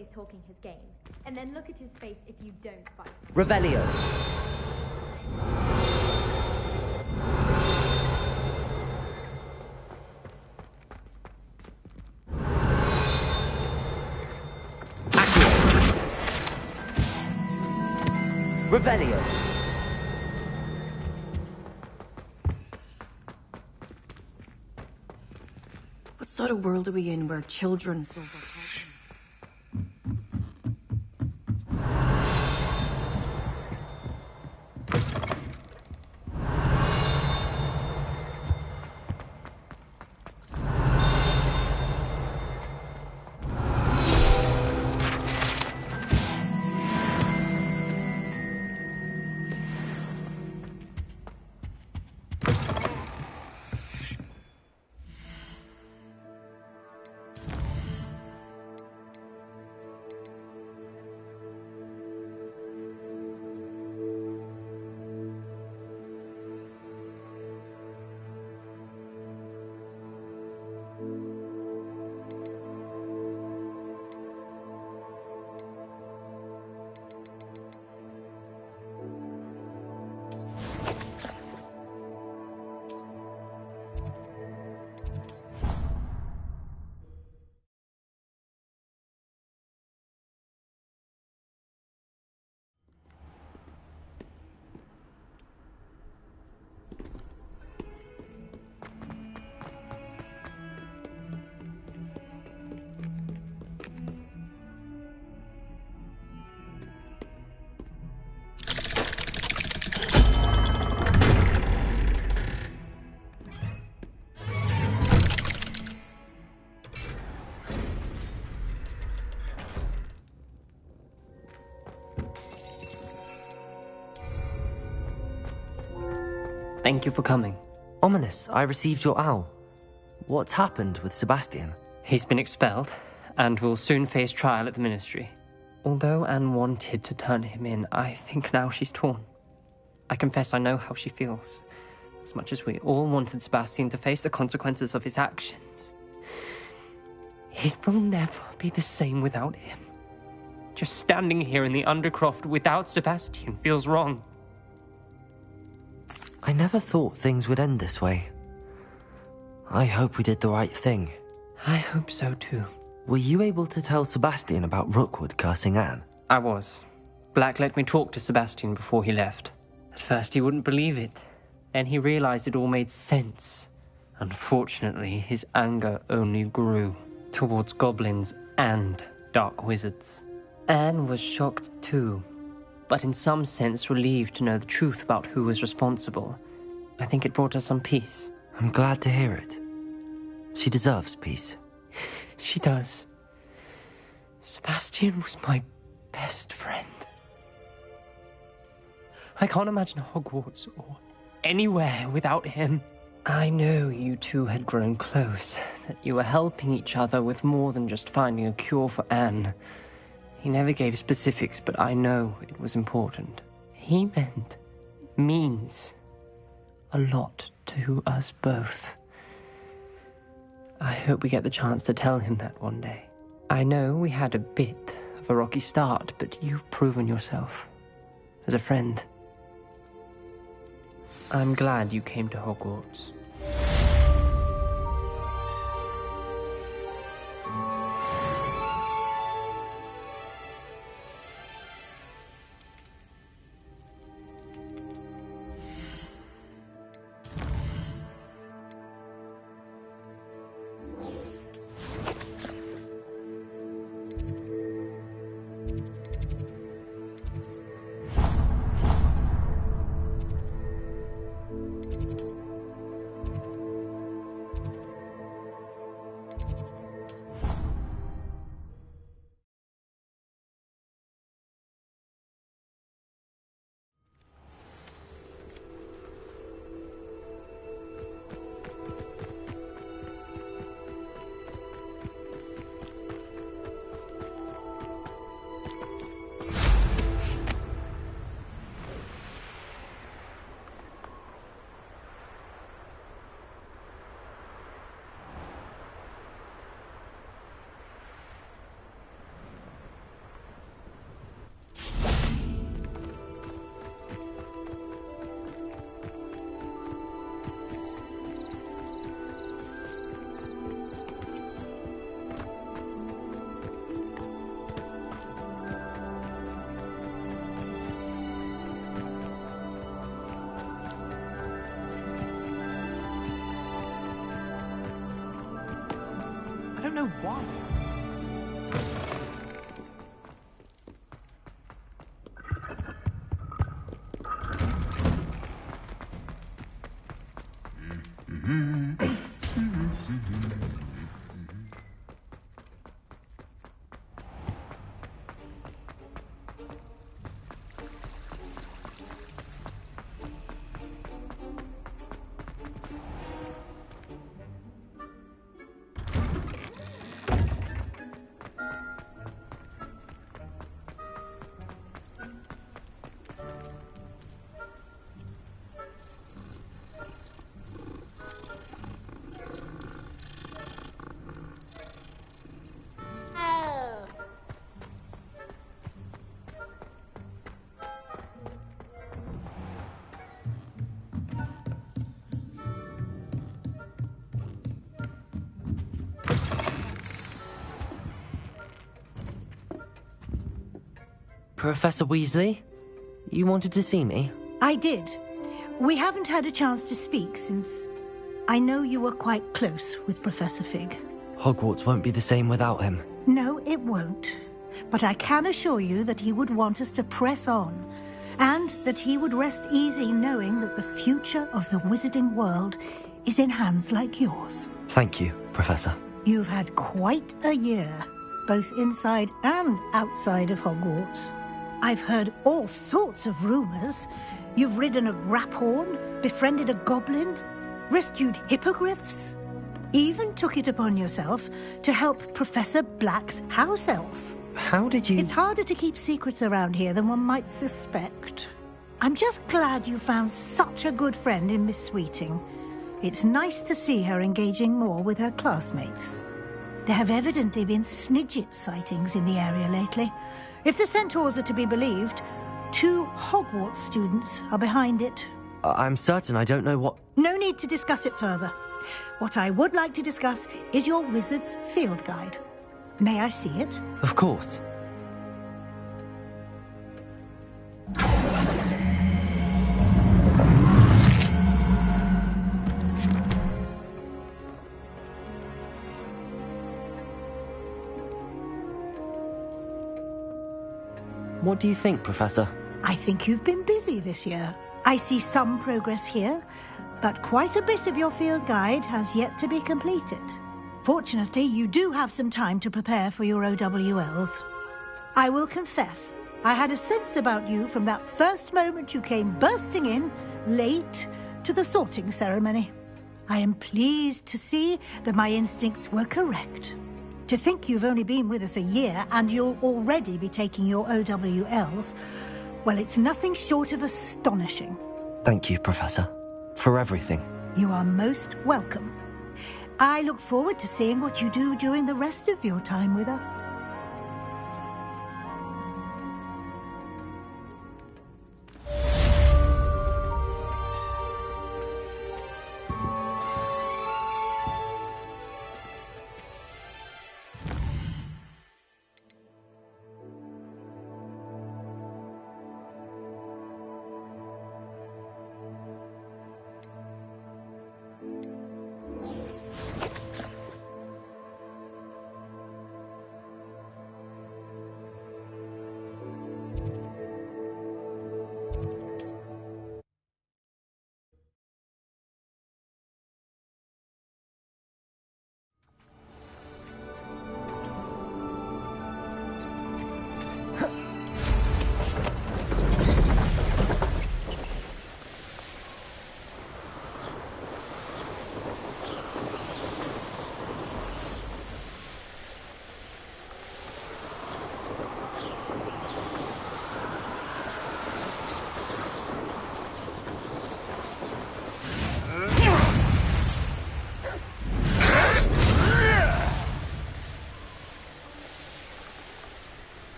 always talking his game. And then look at his face if you don't fight. Revelio. Revelio. What sort of world are we in where children solve our problems? Thank you for coming. Ominous, I received your owl. What's happened with Sebastian? He's been expelled, and will soon face trial at the Ministry. Although Anne wanted to turn him in, I think now she's torn. I confess I know how she feels. As much as we all wanted Sebastian to face the consequences of his actions. It will never be the same without him. Just standing here in the Undercroft without Sebastian feels wrong. I never thought things would end this way. I hope we did the right thing. I hope so too. Were you able to tell Sebastian about Rookwood cursing Anne? I was. Black let me talk to Sebastian before he left. At first he wouldn't believe it. Then he realized it all made sense. Unfortunately, his anger only grew towards goblins and dark wizards. Anne was shocked too, but in some sense relieved to know the truth about who was responsible. I think it brought her some peace. I'm glad to hear it. She deserves peace. She does. Sebastian was my best friend. I can't imagine Hogwarts or anywhere without him. I know you two had grown close, that you were helping each other with more than just finding a cure for Anne. He never gave specifics, but I know it was important. He means a lot to us both. I hope we get the chance to tell him that one day. I know we had a bit of a rocky start, but you've proven yourself as a friend. I'm glad you came to Hogwarts. know why. Professor Weasley? You wanted to see me? I did. We haven't had a chance to speak since I know you were quite close with Professor Fig. Hogwarts won't be the same without him. No, it won't. But I can assure you that he would want us to press on, and that he would rest easy knowing that the future of the wizarding world is in hands like yours. Thank you, Professor. You've had quite a year, both inside and outside of Hogwarts. I've heard all sorts of rumors. You've ridden a graphorn, befriended a goblin, rescued hippogriffs, even took it upon yourself to help Professor Black's house elf. How did you... It's harder to keep secrets around here than one might suspect. I'm just glad you found such a good friend in Miss Sweeting. It's nice to see her engaging more with her classmates. There have evidently been Snidget sightings in the area lately. If the centaurs are to be believed, 2 Hogwarts students are behind it. I'm certain I don't know what... No need to discuss it further. What I would like to discuss is your wizard's field guide. May I see it? Of course. What do you think, Professor? I think you've been busy this year. I see some progress here, but quite a bit of your field guide has yet to be completed. Fortunately, you do have some time to prepare for your OWLs. I will confess, I had a sense about you from that first moment you came bursting in, late, to the sorting ceremony. I am pleased to see that my instincts were correct. To think you've only been with us a year and you'll already be taking your OWLs, well, it's nothing short of astonishing. Thank you, Professor, for everything. You are most welcome. I look forward to seeing what you do during the rest of your time with us.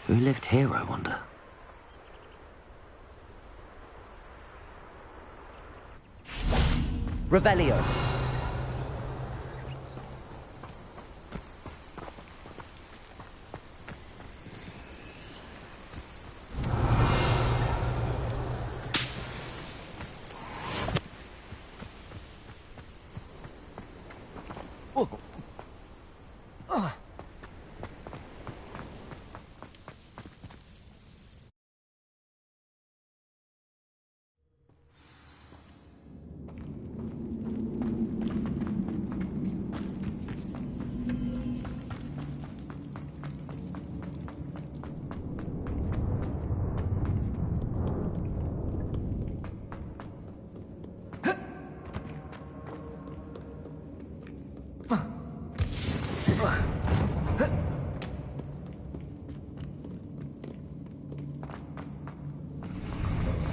Who lived here, I wonder? Revelio.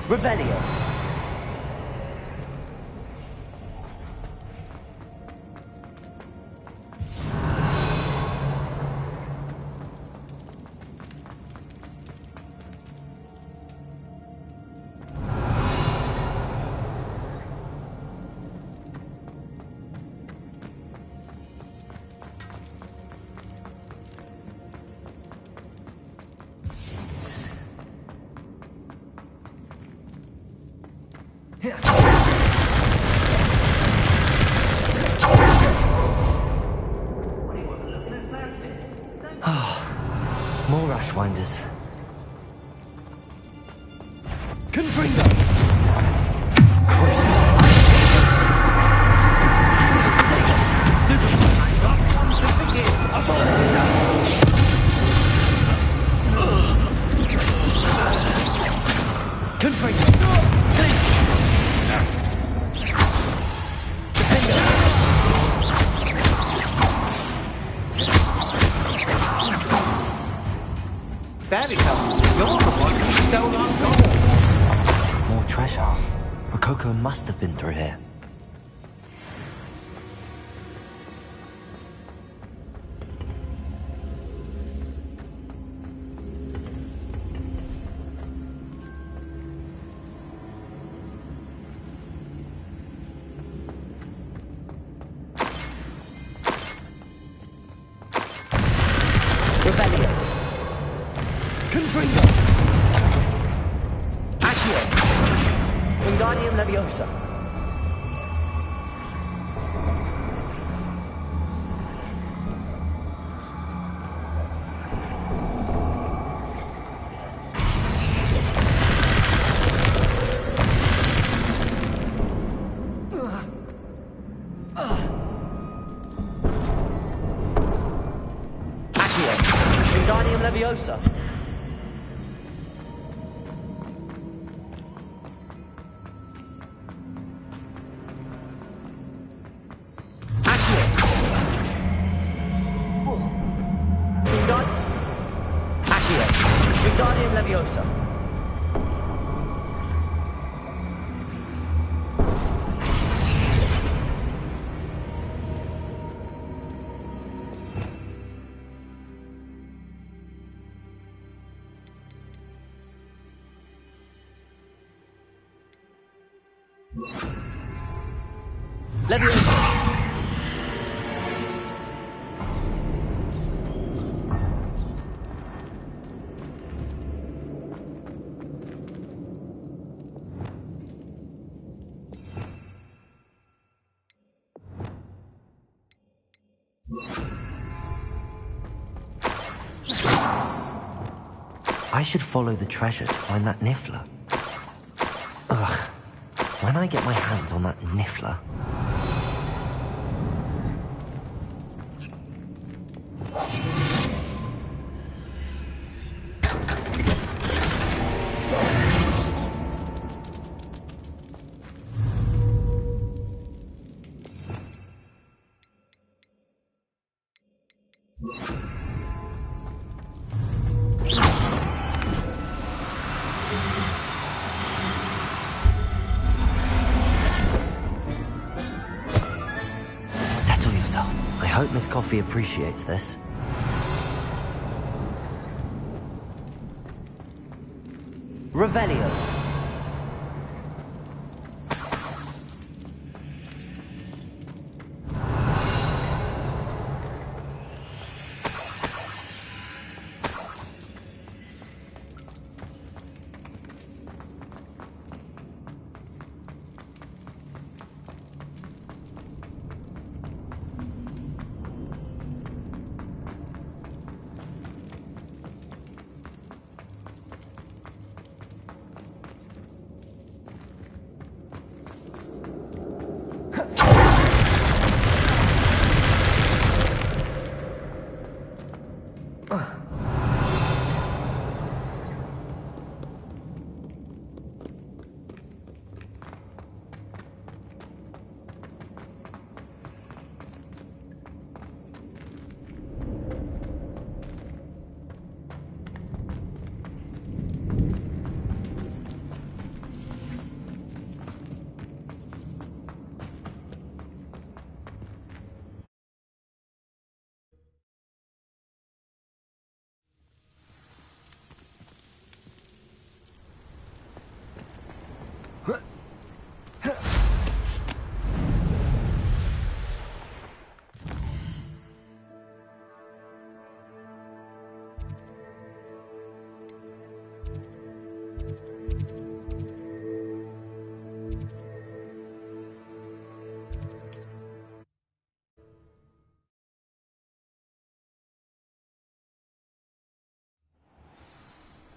Revelio. More Ashwinders. Confringo! Daddy tells me you're the one who stole our gold. More treasure. Rococo must have been through here. Revelio. Confringo. Accio. Wingardium Leviosa. Accio. Wingardium Leviosa. Wingardium Leviosa. Leviosa. I should follow the treasure to find that Niffler. Ugh. When I get my hands on that Niffler... I hope Miss Coffee appreciates this. Revelio.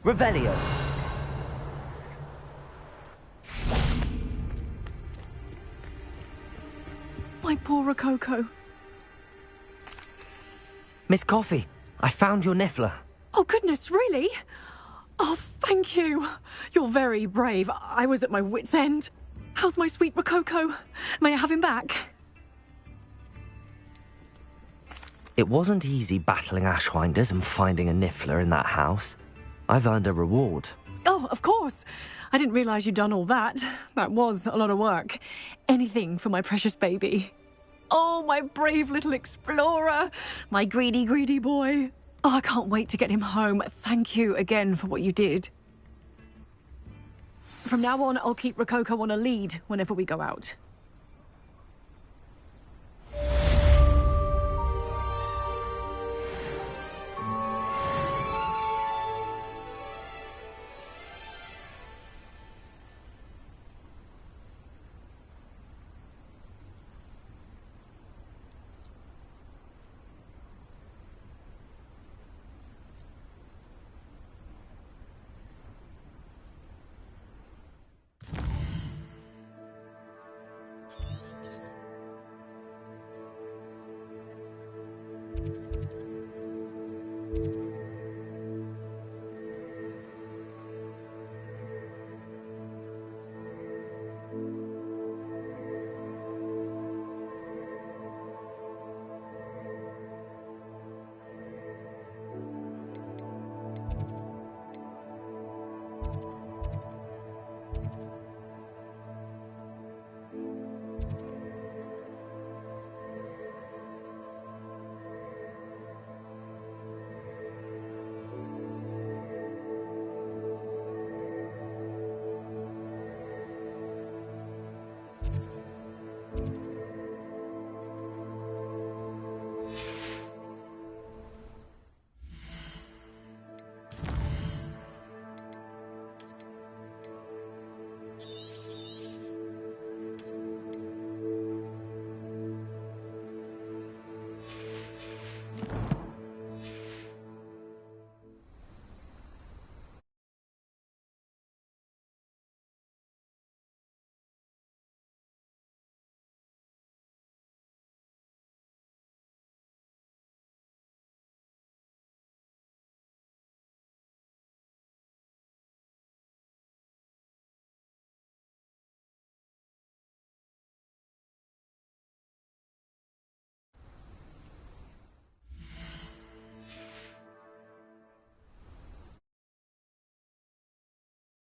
Revelio. My poor Rococo. Miss Coffee, I found your Niffler. Oh, goodness, really? Oh, thank you. You're very brave. I was at my wit's end. How's my sweet Rococo? May I have him back? It wasn't easy battling Ashwinders and finding a Niffler in that house. I've earned a reward. Oh, of course. I didn't realise you'd done all that. That was a lot of work. Anything for my precious baby. Oh, my brave little explorer. My greedy, greedy boy. Oh, I can't wait to get him home. Thank you again for what you did. From now on, I'll keep Rococo on a lead whenever we go out.